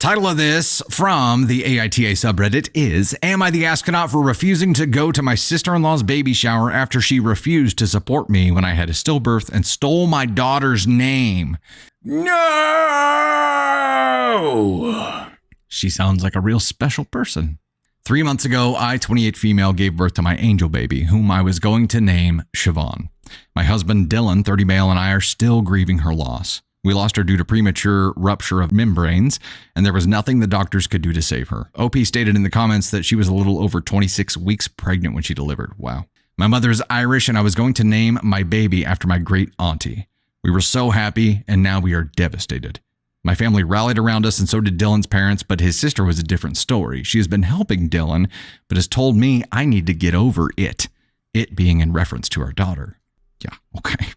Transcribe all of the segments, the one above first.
Title of this from the AITA subreddit is, Am I the astronaut for refusing to go to my sister-in-law's baby shower after she refused to support me when I had a stillbirth and stole my daughter's name? No! She sounds like a real special person. 3 months ago, I, 28 female, gave birth to my angel baby, whom I was going to name Siobhan. My husband, Dylan, 30 male, and I are still grieving her loss. We lost her due to premature rupture of membranes, and there was nothing the doctors could do to save her. OP stated in the comments that she was a little over 26 weeks pregnant when she delivered. Wow. My mother is Irish, and I was going to name my baby after my great auntie. We were so happy, and now we are devastated. My family rallied around us, and so did Dylan's parents, but his sister was a different story. She has been helping Dylan, but has told me I need to get over it. It being in reference to our daughter. Yeah, okay.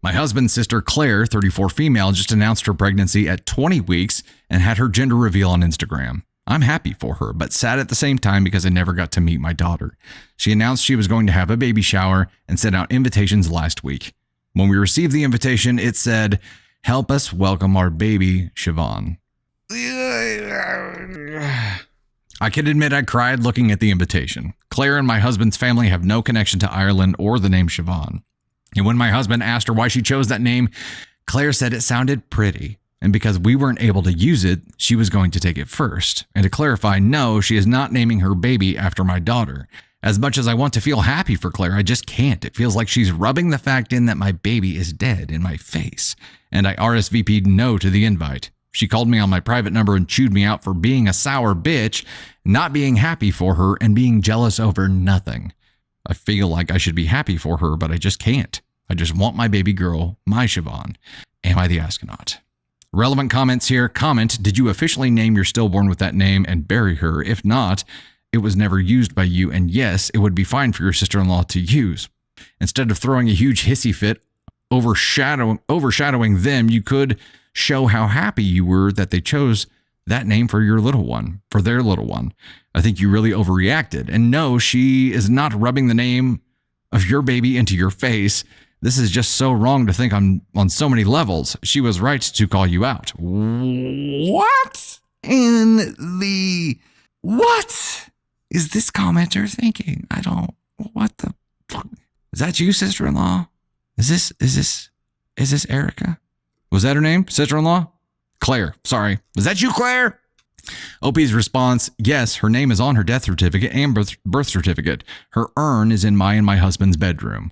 My husband's sister, Claire, 34 female, just announced her pregnancy at 20 weeks and had her gender reveal on Instagram. I'm happy for her, but sad at the same time because I never got to meet my daughter. She announced she was going to have a baby shower and sent out invitations last week. When we received the invitation, it said, help us welcome our baby, Siobhan. I can admit I cried looking at the invitation. Claire and my husband's family have no connection to Ireland or the name Siobhan. And when my husband asked her why she chose that name, Claire said it sounded pretty. And because we weren't able to use it, she was going to take it first. And to clarify, no, she is not naming her baby after my daughter. As much as I want to feel happy for Claire, I just can't. It feels like she's rubbing the fact in that my baby is dead in my face. And I RSVP'd no to the invite. She called me on my private number and chewed me out for being a sour bitch, not being happy for her, and being jealous over nothing. I feel like I should be happy for her, but I just can't. I just want my baby girl, my Siobhan. Am I the astronaut? Relevant comments here. Comment, did you officially name your stillborn with that name and bury her? If not, it was never used by you, and yes, it would be fine for your sister-in-law to use. Instead of throwing a huge hissy fit, overshadowing them, you could show how happy you were that they chose that name for your little one, for their little one. I think you really overreacted. And no, she is not rubbing the name of your baby into your face. This is just so wrong to think on so many levels. She was right to call you out. What is this commenter thinking? What the fuck? Is that you, sister-in-law? Is this Erica? Was that her name? Sister-in-law? Claire. Sorry. Was that you, Claire? OP's response, yes, her name is on her death certificate and birth certificate. Her urn is in my and my husband's bedroom.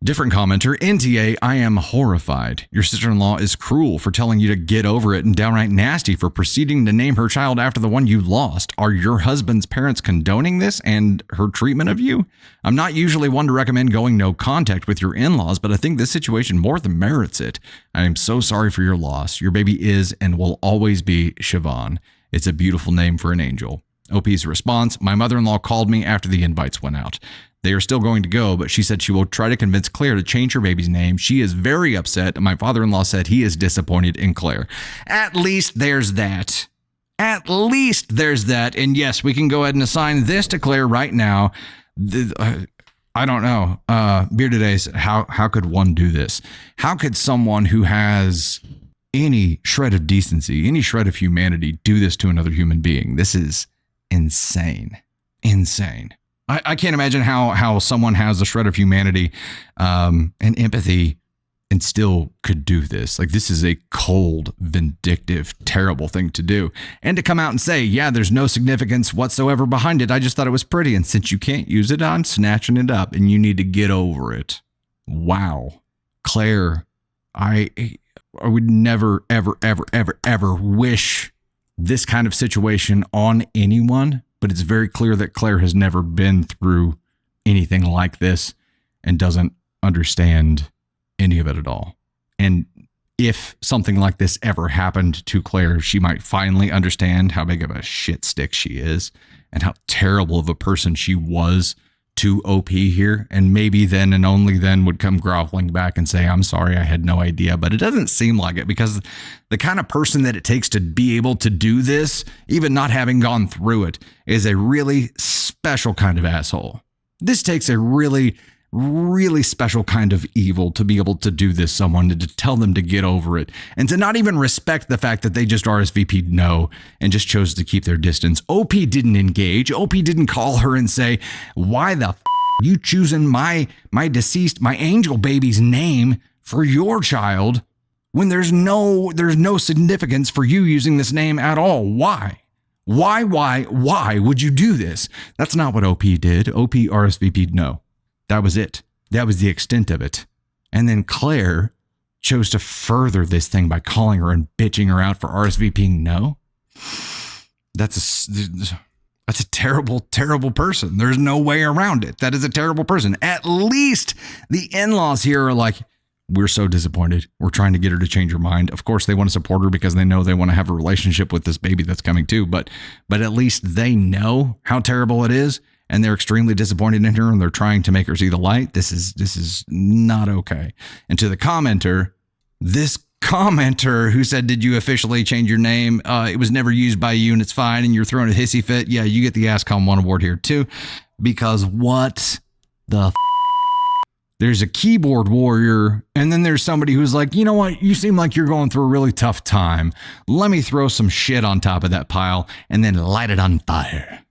Different commenter, NTA, I am horrified. Your sister-in-law is cruel for telling you to get over it and downright nasty for proceeding to name her child after the one you lost. Are your husband's parents condoning this and her treatment of you? I'm not usually one to recommend going no contact with your in-laws, but I think this situation more than merits it. I am so sorry for your loss. Your baby is and will always be Siobhan. It's a beautiful name for an angel. OP's response, my mother-in-law called me after the invites went out. They are still going to go, but she said she will try to convince Claire to change her baby's name. She is very upset, and my father-in-law said he is disappointed in Claire. At least there's that. At least there's that. And yes, we can go ahead and assign this to Claire right now. I don't know. Bearded Ace, how could one do this? How could someone who has any shred of decency, any shred of humanity do this to another human being? This is insane. Insane. I can't imagine how someone has a shred of humanity and empathy and still could do this. Like, this is a cold, vindictive, terrible thing to do. And to come out and say, yeah, there's no significance whatsoever behind it. I just thought it was pretty. And since you can't use it, I'm snatching it up and you need to get over it. Wow. Claire, I would never, ever, ever, ever, ever wish this kind of situation on anyone. But it's very clear that Claire has never been through anything like this and doesn't understand any of it at all. And if something like this ever happened to Claire, she might finally understand how big of a shit stick she is and how terrible of a person she was to OP here. And maybe then and only then would come groveling back and say, I'm sorry, I had no idea. But it doesn't seem like it, because the kind of person that it takes to be able to do this, even not having gone through it, is a really special kind of asshole. This takes a really really special kind of evil to be able to do this someone, to tell them to get over it, and to not even respect the fact that they just RSVP'd no and just chose to keep their distance. OP didn't engage. OP didn't call her and say, why the f*** are you choosing my deceased, my angel baby's name for your child when there's no significance for you using this name at all? Why would you do this? That's not what OP did. OP RSVP'd no. That was it. That was the extent of it. And then Claire chose to further this thing by calling her and bitching her out for RSVPing no. That's a terrible, terrible person. There's no way around it. That is a terrible person. At least the in-laws here are like, we're so disappointed. We're trying to get her to change her mind. Of course, they want to support her because they know they want to have a relationship with this baby that's coming too. But at least they know how terrible it is. And they're extremely disappointed in her, and they're trying to make her see the light. This is not okay. And to the commenter, this commenter who said, did you officially change your name? It was never used by you, and it's fine, and you're throwing a hissy fit. Yeah, you get the AskCom1 award here too, because what the there's a keyboard warrior, and then there's somebody who's like, you know what? You seem like you're going through a really tough time. Let me throw some shit on top of that pile and then light it on fire.